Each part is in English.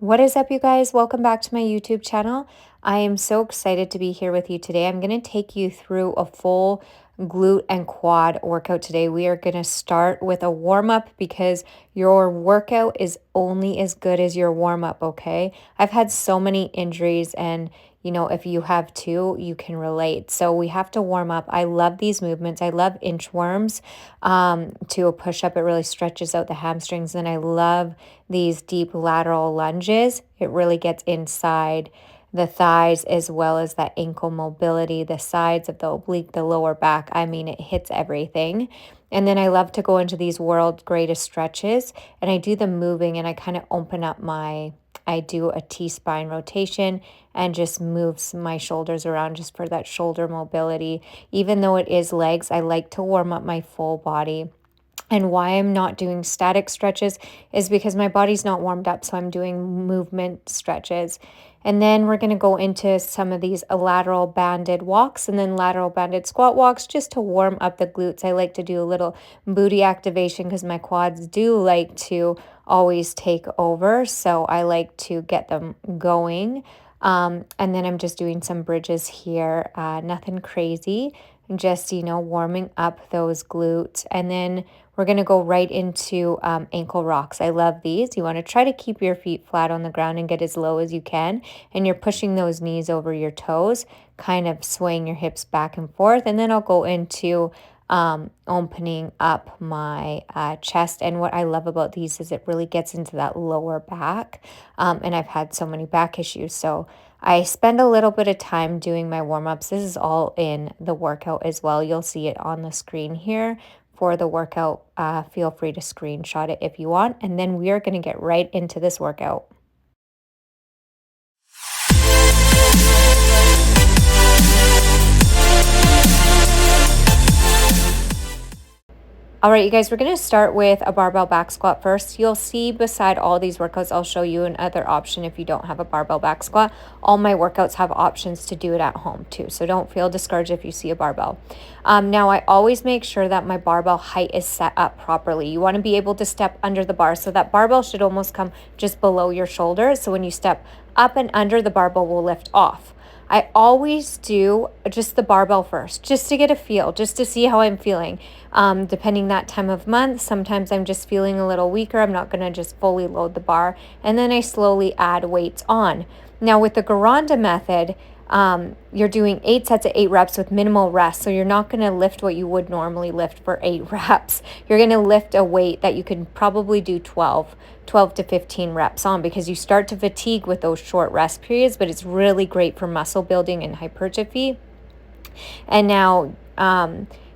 What is up, you guys? Welcome back to my YouTube channel. I am so excited to be here with you today. I'm going to take you through a full glute and quad workout today. We are going to start with a warm up because your workout is only as good as your warm up, okay? I've had so many injuries, and if you have too, you can relate. So we have to warm up. I love these movements. I love inchworms to a push up. It really stretches out the hamstrings, and I love these deep lateral lunges. It really gets inside the thighs as well as that ankle mobility, the sides of the oblique, the lower back. I mean, it hits everything. And then I love to go into these world greatest stretches, and I do the moving, and I kind of open up I do a T-spine rotation and just moves my shoulders around just for that shoulder mobility. Even though it is legs, I like to warm up my full body. And why I'm not doing static stretches is because my body's not warmed up, so I'm doing movement stretches. And then we're going to go into some of these lateral banded walks and then lateral banded squat walks just to warm up the glutes. I like to do a little booty activation because my quads do like to always take over, so I like to get them going. And then I'm just doing some bridges here, nothing crazy, just, warming up those glutes. And then we're going to go right into ankle rocks. I love these. You want to try to keep your feet flat on the ground and get as low as you can. And you're pushing those knees over your toes, kind of swaying your hips back and forth. And then I'll go into opening up my chest. And what I love about these is it really gets into that lower back. And I've had so many back issues. So I spend a little bit of time doing my warm-ups. This is all in the workout as well. You'll see it on the screen here for the workout. Feel free to screenshot it if you want. And then we are going to get right into this workout. All right, you guys, we're going to start with a barbell back squat first. You'll see beside all these workouts, I'll show you another option if you don't have a barbell back squat. All my workouts have options to do it at home too, so don't feel discouraged if you see a barbell. Now, I always make sure that my barbell height is set up properly. You want to be able to step under the bar, so that barbell should almost come just below your shoulders. So when you step up and under, the barbell will lift off. I always do just the barbell first, just to get a feel, just to see how I'm feeling. Depending that time of month, sometimes I'm just feeling a little weaker. I'm not going to just fully load the bar. And then I slowly add weights on. Now with the Garanda method, you're doing 8 sets of 8 reps with minimal rest. So you're not going to lift what you would normally lift for 8 reps. You're going to lift a weight that you can probably do 12 to 15 reps on, because you start to fatigue with those short rest periods, but it's really great for muscle building and hypertrophy. And now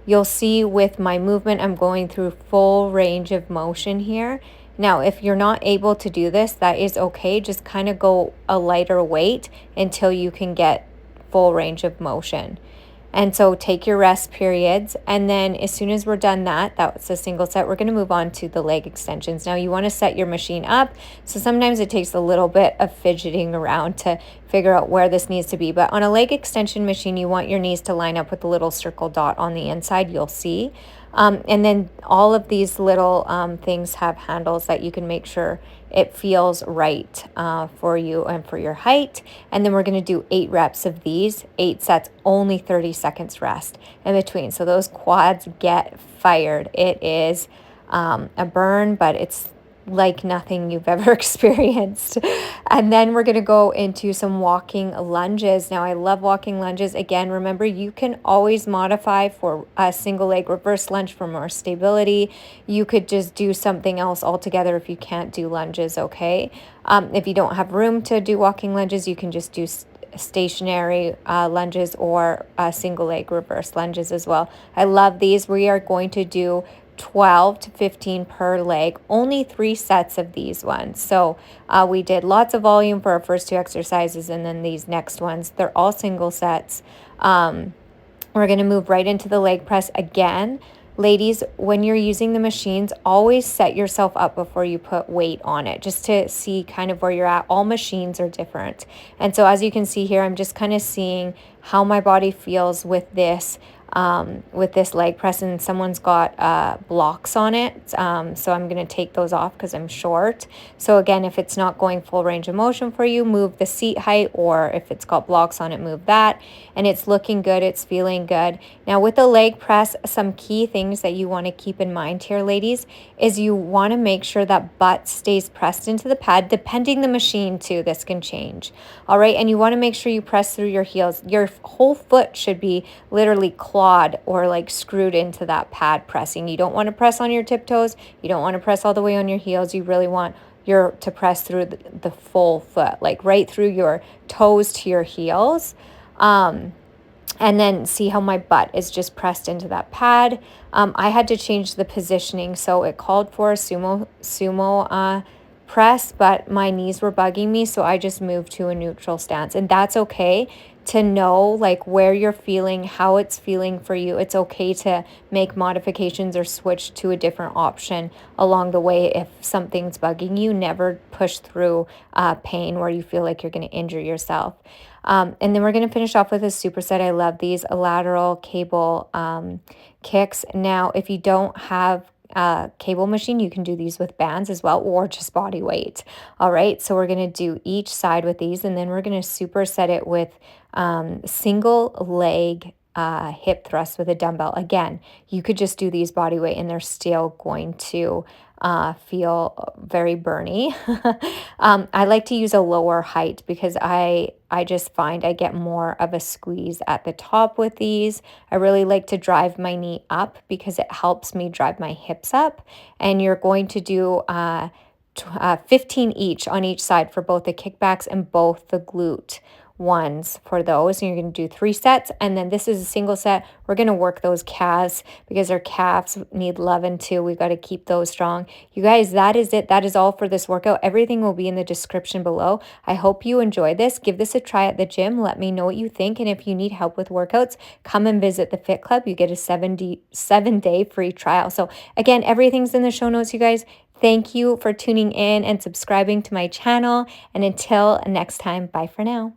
you'll see with my movement, I'm going through full range of motion here. Now, if you're not able to do this, that is okay. Just kind of go a lighter weight until you can get full range of motion. And so take your rest periods. And then as soon as we're done that's a single set, we're going to move on to the leg extensions. Now you want to set your machine up. So sometimes it takes a little bit of fidgeting around to figure out where this needs to be. But on a leg extension machine, you want your knees to line up with the little circle dot on the inside, you'll see. And then all of these little things have handles that you can make sure it feels right for you and for your height. And then we're going to do 8 reps of these, 8 sets, only 30 seconds rest in between. So those quads get fired. It is a burn, but it's like nothing you've ever experienced. And then we're going to go into some walking lunges. Now, I love walking lunges. Again, remember, you can always modify for a single leg reverse lunge for more stability. You could just do something else altogether if you can't do lunges, okay? If you don't have room to do walking lunges, you can just do stationary lunges or single leg reverse lunges as well. I love these. We are going to do 12 to 15 per leg, only 3 sets of these ones. So we did lots of volume for our first 2 exercises, and then these next ones, they're all single sets. We're going to move right into the leg press again. Ladies, when you're using the machines, always set yourself up before you put weight on it, just to see kind of where you're at. All machines are different. And so as you can see here, I'm just kind of seeing how my body feels with this leg press, and someone's got blocks on it. So I'm going to take those off because I'm short. So again, if it's not going full range of motion for you, move the seat height, or if it's got blocks on it, move that. And it's looking good. It's feeling good. Now with the leg press, some key things that you want to keep in mind here, ladies, is you want to make sure that butt stays pressed into the pad. Depending the machine too, this can change. All right. And you want to make sure you press through your heels. Your whole foot should be literally clawed or like screwed into that pad pressing. You don't want to press on your tiptoes. You don't want to press all the way on your heels. You really want to press through the full foot, like right through your toes to your heels. And then see how my butt is just pressed into that pad. I had to change the positioning, so it called for a sumo press, but my knees were bugging me, so I just moved to a neutral stance. And that's okay to know like where you're feeling, how it's feeling for you. It's okay to make modifications or switch to a different option along the way if something's bugging you. Never push through pain where you feel like you're going to injure yourself. And then we're going to finish off with a superset. I love these lateral cable kicks. Now, if you don't have cable machine, you can do these with bands as well, or just body weight. All right, so we're going to do each side with these, and then we're going to superset it with single leg hip thrust with a dumbbell. Again, you could just do these body weight and they're still going to feel very burny. I like to use a lower height because I just find I get more of a squeeze at the top with these. I really like to drive my knee up because it helps me drive my hips up. And you're going to do 15 each on each side for both the kickbacks and both the glute ones for those. And you're going to do 3 sets, and then this is a single set. We're going to work those calves because our calves need loving too. We've got to keep those strong. You guys, that is it. That is all for this workout. Everything will be in the description below. I hope you enjoy this. Give this a try at the gym. Let me know what you think, and if you need help with workouts, come and visit the Fit Club. You get a 7-day free trial. So again, everything's in the show notes, you guys. Thank you for tuning in and subscribing to my channel, and until next time, bye for now.